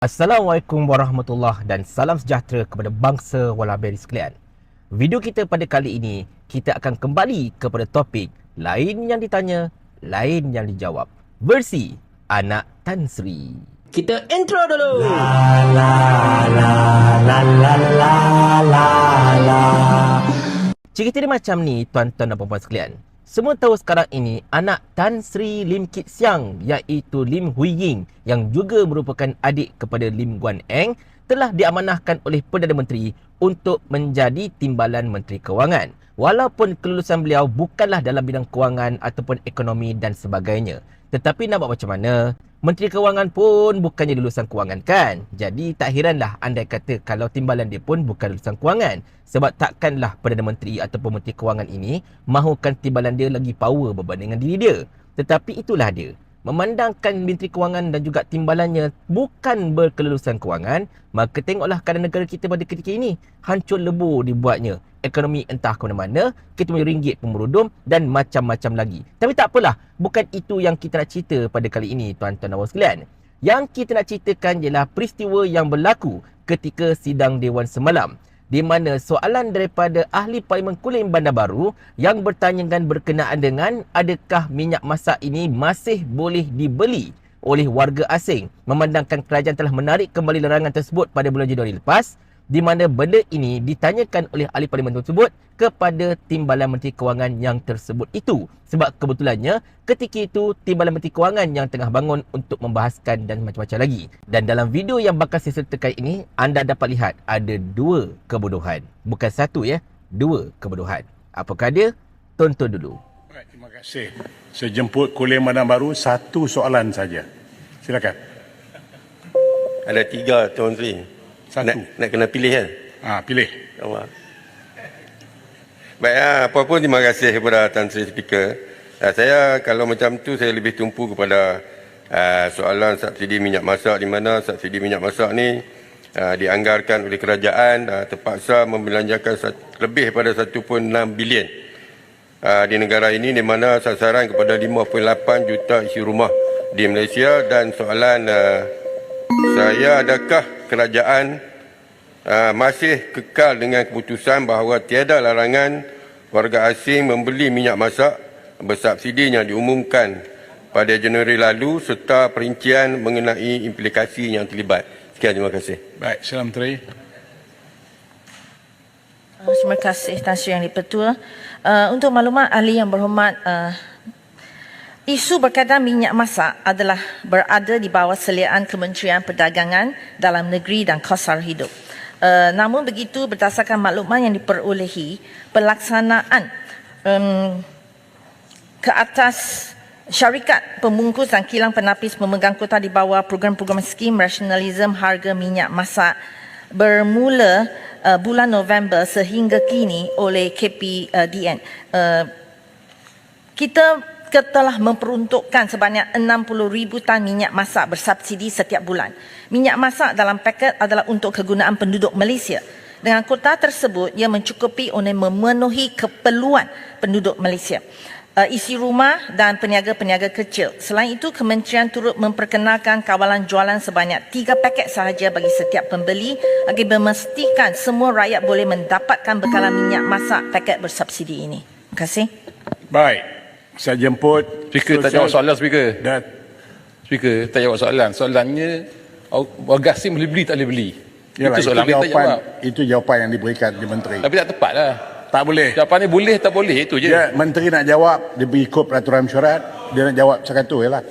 Assalamualaikum warahmatullahi dan salam sejahtera kepada bangsa Walaberi sekalian. Video kita pada kali ini, kita akan kembali kepada topik lain yang ditanya, lain yang dijawab. Versi Anak Tan Sri. Kita intro dulu. Cerita dia macam ni, tuan-tuan dan puan-puan sekalian. Semua tahu sekarang ini anak Tan Sri Lim Kit Siang iaitu Lim Hui Ying yang juga merupakan adik kepada Lim Guan Eng telah diamanahkan oleh Perdana Menteri untuk menjadi Timbalan Menteri Kewangan. Walaupun kelulusan beliau bukanlah dalam bidang kewangan ataupun ekonomi dan sebagainya. Tetapi nak buat macam mana? Menteri Kewangan pun bukannya lulusan kewangan kan? Jadi tak heranlah andai kata kalau timbalan dia pun bukan lulusan kewangan. Sebab takkanlah Perdana Menteri ataupun Menteri Kewangan ini mahukan timbalan dia lagi power berbanding dengan diri dia. Tetapi itulah dia. Memandangkan Menteri Kewangan dan juga timbalannya bukan berkelulusan kewangan, maka tengoklah keadaan negara kita pada ketika ini. Hancur lebur dibuatnya. Ekonomi entah ke mana-mana, kita punya ringgit pun merudum dan macam-macam lagi. Tapi tak apalah, bukan itu yang kita nak cerita pada kali ini tuan-tuan dan puan sekalian. Yang kita nak ceritakan ialah peristiwa yang berlaku ketika sidang Dewan semalam, di mana soalan daripada Ahli Parlimen Kulim Bandar Baru yang bertanyakan berkenaan dengan adakah minyak masak ini masih boleh dibeli oleh warga asing, memandangkan kerajaan telah menarik kembali larangan tersebut pada bulan Januari lepas, di mana benda ini ditanyakan oleh ahli parlimen tersebut kepada Timbalan Menteri Kewangan yang tersebut itu. Sebab kebetulannya ketika itu Timbalan Menteri Kewangan yang tengah bangun untuk membahaskan dan macam-macam lagi. Dan dalam video yang bakal saya sertakan ini, anda dapat lihat ada dua kebodohan. Bukan satu ya, dua kebodohan. Apakah dia? Tonton dulu. Baik, terima kasih. Saya jemput Kulim Bandar Baru, satu soalan saja. Silakan. Ada tiga, Tuan Sri. Satu. Nak kena pilih kan? Pilih. Allah. Baik, apa pun terima kasih kepada Tan Sri Speaker. Saya kalau macam tu saya lebih tumpu kepada soalan subsidi minyak masak, di mana subsidi minyak masak ni dianggarkan oleh kerajaan terpaksa membelanjakan lebih pada 1.6 bilion di negara ini, di mana sasaran kepada 5.8 juta isi rumah di Malaysia. Dan soalan saya, adakah kerajaan masih kekal dengan keputusan bahawa tiada larangan warga asing membeli minyak masak bersubsidi yang diumumkan pada Januari lalu, serta perincian mengenai implikasi yang terlibat? Sekian, terima kasih. Baik, Salam Menteri. Terima kasih Tan Sri Yang di-Pertua. Untuk maklumat ahli yang berhormat, isu berkaitan minyak masak adalah berada di bawah seliaan Kementerian Perdagangan Dalam Negeri dan Kos Sara Hidup. Namun begitu, berdasarkan maklumat yang diperolehi, pelaksanaan ke atas syarikat pembungkus dan kilang penapis pemegang kuota di bawah program-program skim rasionalism harga minyak masak bermula bulan November sehingga kini oleh KPDN. Kita telah memperuntukkan sebanyak 60,000 tan minyak masak bersubsidi setiap bulan. Minyak masak dalam paket adalah untuk kegunaan penduduk Malaysia. Dengan kuota tersebut, ia mencukupi untuk memenuhi keperluan penduduk Malaysia, isi rumah dan peniaga-peniaga kecil. Selain itu, kementerian turut memperkenalkan kawalan jualan sebanyak 3 paket sahaja bagi setiap pembeli agar memastikan semua rakyat boleh mendapatkan bekalan minyak masak paket bersubsidi ini. Terima kasih. Baik, saya jemput Speaker tak jawab soalan, Speaker. Dan Speaker tak jawab soalan. Soalannya, warga asing boleh beli tak boleh beli? yalah, Itu soalan, dia tak jawab. itu jawapan yang diberikan di Menteri. Tapi tak tepat lah. Tak boleh. Jawapannya boleh tak boleh, itu je. Menteri nak jawab, dia ikut peraturan mesyuarat, dia nak jawab sekatu je lah.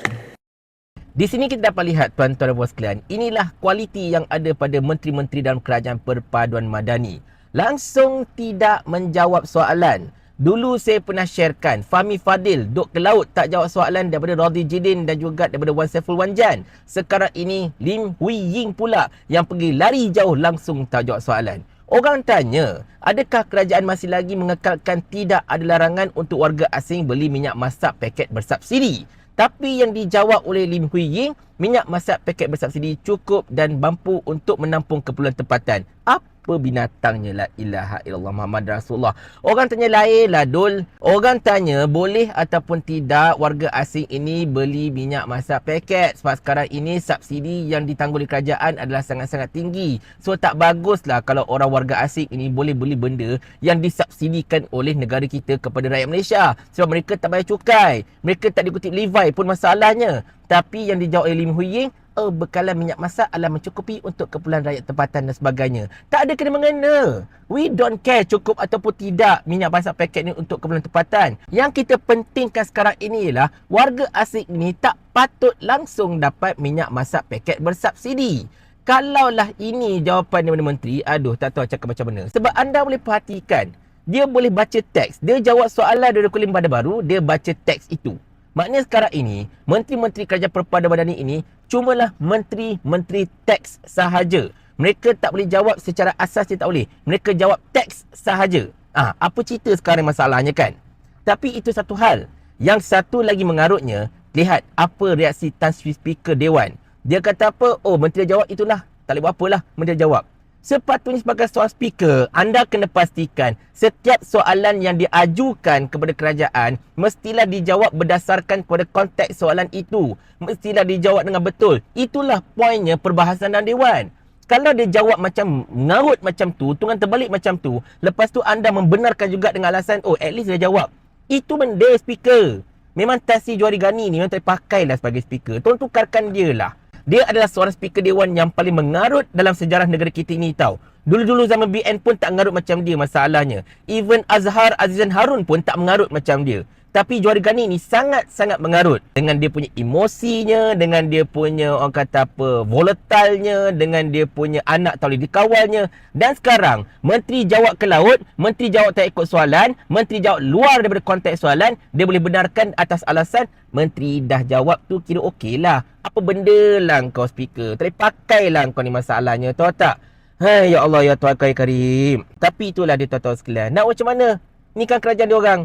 Di sini kita dapat lihat tuan-tuan dan puan sekalian, inilah kualiti yang ada pada menteri-menteri dalam kerajaan perpaduan madani. Langsung tidak menjawab soalan. Dulu saya pernah sharekan Fahmi Fadil duk ke laut tak jawab soalan daripada Radhi Jidin dan juga daripada Wan Saiful Wanjan. Sekarang ini Lim Hui Ying pula yang pergi lari jauh langsung tak jawab soalan. Orang tanya, adakah kerajaan masih lagi mengekalkan tidak ada larangan untuk warga asing beli minyak masak paket bersubsidi? Tapi yang dijawab oleh Lim Hui Ying, minyak masak paket bersubsidi cukup dan mampu untuk menampung keperluan tempatan. Apa apa binatangnya. La ilaha illallah Muhammad Rasulullah. Orang tanya lain lah Dul. Orang tanya boleh ataupun tidak warga asing ini beli minyak masak paket. Sebab sekarang ini subsidi yang ditanggung oleh kerajaan adalah sangat-sangat tinggi. So tak baguslah kalau orang warga asing ini boleh beli benda yang disubsidikan oleh negara kita kepada rakyat Malaysia. Sebab mereka tak bayar cukai. Mereka tak dikutip levy pun masalahnya. Tapi yang dijawab oleh Lim Hui Ying, bekalan minyak masak adalah mencukupi untuk keperluan rakyat tempatan dan sebagainya. Tak ada kena-mengena. We don't care cukup ataupun tidak minyak masak paket ni untuk keperluan tempatan. Yang kita pentingkan sekarang ini ialah warga asing ini tak patut langsung dapat minyak masak paket bersubsidi. Kalaulah ini jawapan daripada menteri, aduh tak tahu cakap macam mana. Sebab anda boleh perhatikan, dia boleh baca teks. Dia jawab soalan dari Kulim Bandar Baru, dia baca teks itu. Maknanya sekarang ini, menteri-menteri kerajaan Perpaduan Badani ini cumalah menteri-menteri teks sahaja. Mereka tak boleh jawab secara asas, dia tak boleh. Mereka jawab teks sahaja. Apa cerita sekarang masalahnya kan? Tapi itu satu hal. Yang satu lagi mengarutnya, lihat apa reaksi Tan Sri Speaker Dewan. Dia kata apa? Menteri jawab itulah. Tak boleh buat apalah, menteri jawab. Sepatutnya sebagai seorang speaker, anda kena pastikan setiap soalan yang diajukan kepada kerajaan mestilah dijawab berdasarkan kepada konteks soalan itu. Mestilah dijawab dengan betul. Itulah poinnya perbahasan dalam Dewan. Kalau dia jawab macam mengarut macam tu, tungan terbalik macam tu, lepas tu anda membenarkan juga dengan alasan, at least dia jawab. Itu benda speaker. Memang Tan Sri Johari Gani ni memang tak pakailah sebagai speaker. Tolong tukarkan dia lah. Dia adalah seorang speaker Dewan yang paling mengarut dalam sejarah negara kita ini tau. Dulu-dulu zaman BN pun tak mengarut macam dia masalahnya. Even Azhar Azizan Harun pun tak mengarut macam dia. Tapi Johari Gani ni sangat-sangat mengarut. Dengan dia punya emosinya, dengan dia punya orang kata apa, volatilnya, dengan dia punya anak tak boleh dikawalnya. Dan sekarang, menteri jawab ke laut, menteri jawab tak ikut soalan, menteri jawab luar daripada konteks soalan, dia boleh benarkan atas alasan menteri dah jawab tu kira okey lah. Apa benda lah kau speaker? Tak boleh pakai lah kau ni masalahnya, tahu tak? Hai, ya Allah, ya Tuhan kau Karim. Tapi itulah dia tuan-tuan sekalian. Nak macam mana? Ni kan kerajaan dia orang.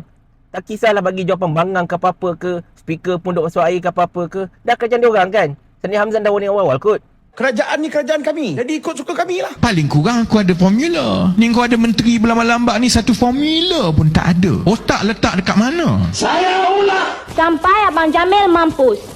Tak kisahlah bagi jawapan bangang ke apa-apa ke, speaker pun duk masuk air ke apa-apa ke. Dah kerajaan dia orang kan? Sani Hamzan dah warning awal-awal kot. Kerajaan ni kerajaan kami. Jadi ikut suka kami lah. Paling kurang aku ada formula. Ni kau ada menteri berlambat-lambat ni satu formula pun tak ada. Otak letak dekat mana? Saya ulah. Sampai Abang Jamil mampus.